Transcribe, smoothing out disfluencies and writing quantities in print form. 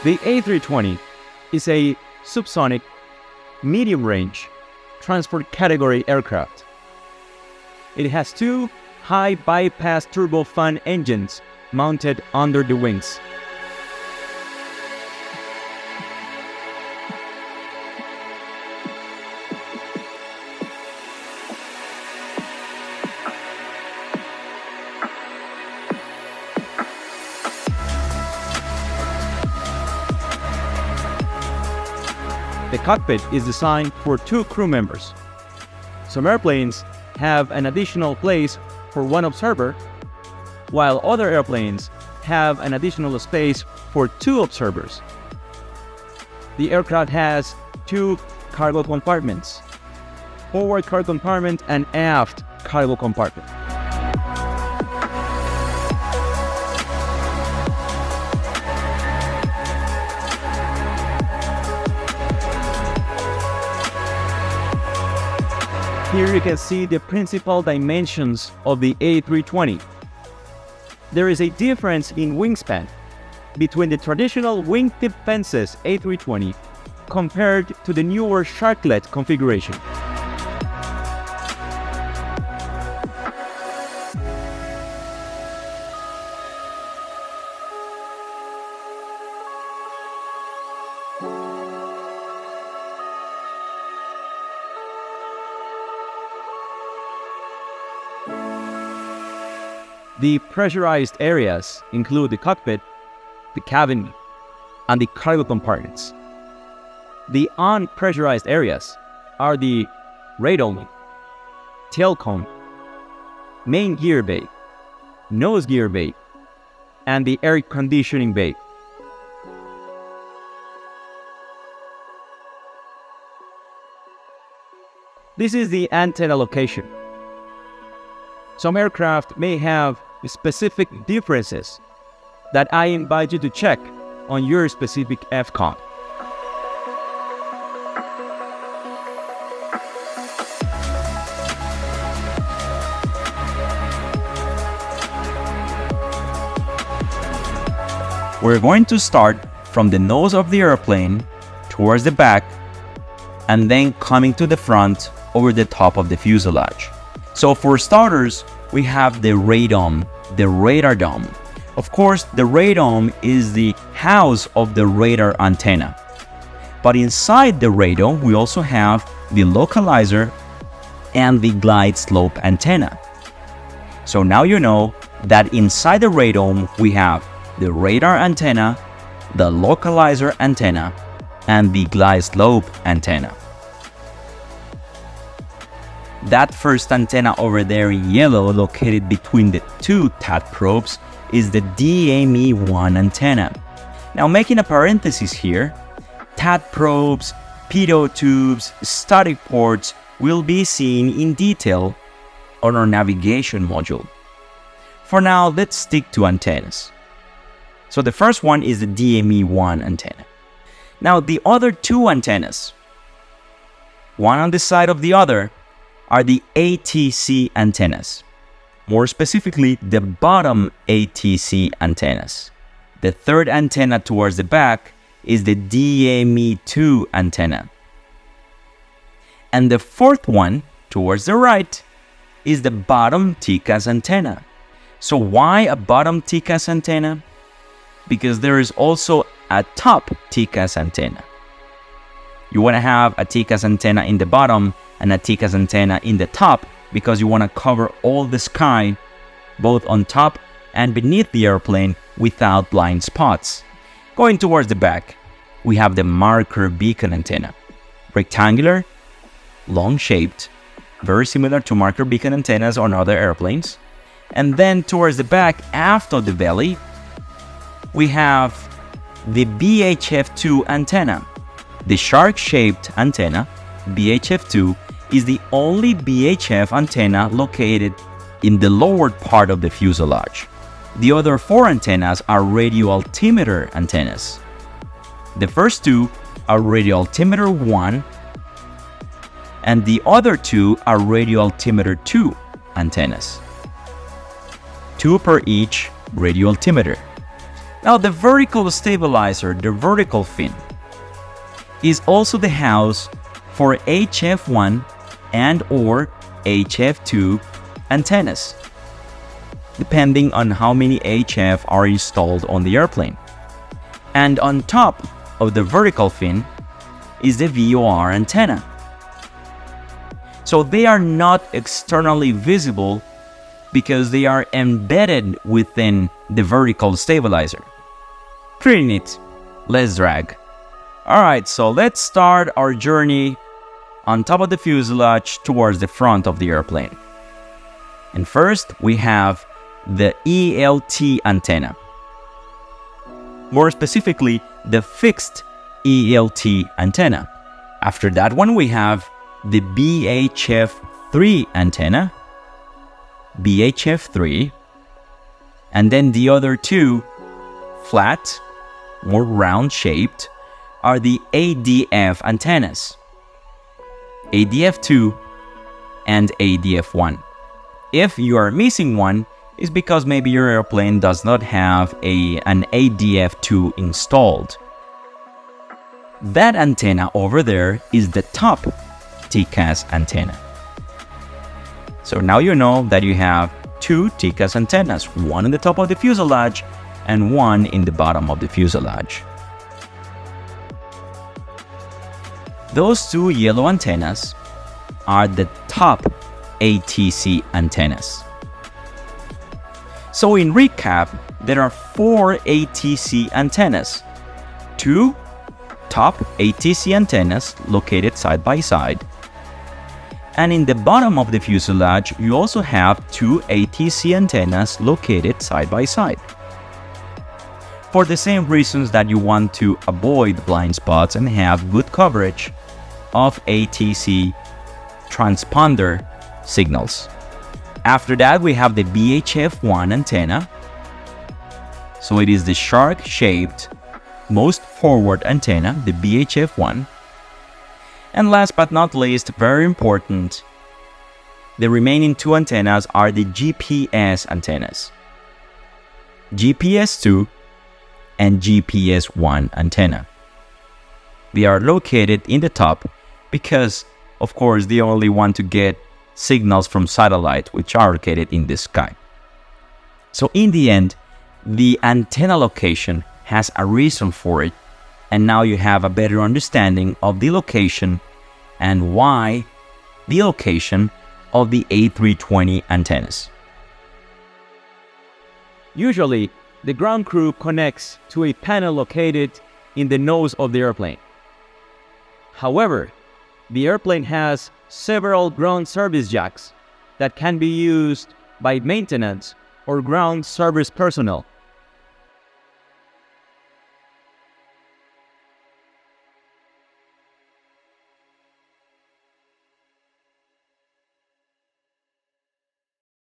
The A320 is a subsonic, medium-range transport category aircraft. It has two high-bypass turbofan engines mounted under the wings. The cockpit is designed for two crew members. Some airplanes have an additional place for one observer, while other airplanes have an additional space for two observers. The aircraft has two cargo compartments, forward cargo compartment and aft cargo compartment. Here you can see the principal dimensions of the A320. There is a difference in wingspan between the traditional wingtip fences A320 compared to the newer sharklet configuration. The pressurized areas include the cockpit, the cabin, and the cargo compartments. The unpressurized areas are the radome, tail cone, main gear bay, nose gear bay, and the air conditioning bay. This is the antenna location. Some aircraft may have specific differences that I invite you to check on your specific FCON. We're going to start from the nose of the airplane towards the back and then coming to the front over the top of the fuselage. So for starters, we have the radome, the radar dome. Of course, the radome is the house of the radar antenna. But inside the radome, we also have the localizer and the glide slope antenna. So now you know that inside the radome, we have the radar antenna, the localizer antenna, and the glide slope antenna. That first antenna over there in yellow, located between the two TAT probes, is the DME1 antenna. Now, making a parenthesis here, TAT probes, pitot tubes, static ports will be seen in detail on our navigation module. For now, let's stick to antennas. So the first one is the DME1 antenna. Now, the other two antennas, one on the side of the other, are the ATC antennas. More specifically, the bottom ATC antennas. The third antenna towards the back is the DME2 antenna. And the fourth one towards the right is the bottom TCAS antenna. So why a bottom TCAS antenna? Because there is also a top TCAS antenna. You want to have a TCAS antenna in the bottom and a TCAS antenna in the top because you want to cover all the sky, both on top and beneath the airplane, without blind spots. Going towards the back, we have the marker beacon antenna. Rectangular, long-shaped, very similar to marker beacon antennas on other airplanes. And then towards the back, aft of the belly, we have the BHF2 antenna. The shark-shaped antenna, BHF2, is the only BHF antenna located in the lower part of the fuselage. The other four antennas are radio altimeter antennas. The first two are radio altimeter 1, and the other two are radio altimeter 2 antennas. 2 per each radio altimeter. Now the vertical stabilizer, the vertical fin, is also the house for HF1 and or HF2 antennas, depending on how many HF are installed on the airplane. And on top of the vertical fin is the VOR antenna. So they are not externally visible because they are embedded within the vertical stabilizer. Pretty neat. Let's drag. Alright, so let's start our journey on top of the fuselage towards the front of the airplane. And first we have the ELT antenna. More specifically, the fixed ELT antenna. After that one we have the BHF3 antenna, BHF3, and then the other two, flat, more round shaped, are the ADF antennas, ADF2 and ADF1. If you are missing one, it's because maybe your airplane does not have an ADF2 installed. That antenna over there is the top TCAS antenna. So now you know that you have two TCAS antennas, one in the top of the fuselage and one in the bottom of the fuselage. Those two yellow antennas are the top ATC antennas. So in recap, there are 4 ATC antennas, 2 top ATC antennas located side by side, and in the bottom of the fuselage you also have 2 ATC antennas located side by side. For the same reasons that you want to avoid blind spots and have good coverage of ATC transponder signals. After that we have the BHF1 antenna. So it is the shark-shaped, most forward antenna, the BHF1. And last but not least, very important, the remaining 2 antennas are the GPS antennas, GPS2 and GPS1 antenna. They are located in the top because, of course, they only want to get signals from satellite, which are located in the sky. So in the end, the antenna location has a reason for it, and now you have a better understanding of the location and why the location of the A320 antennas. Usually, the ground crew connects to a panel located in the nose of the airplane. However, the airplane has several ground service jacks that can be used by maintenance or ground service personnel.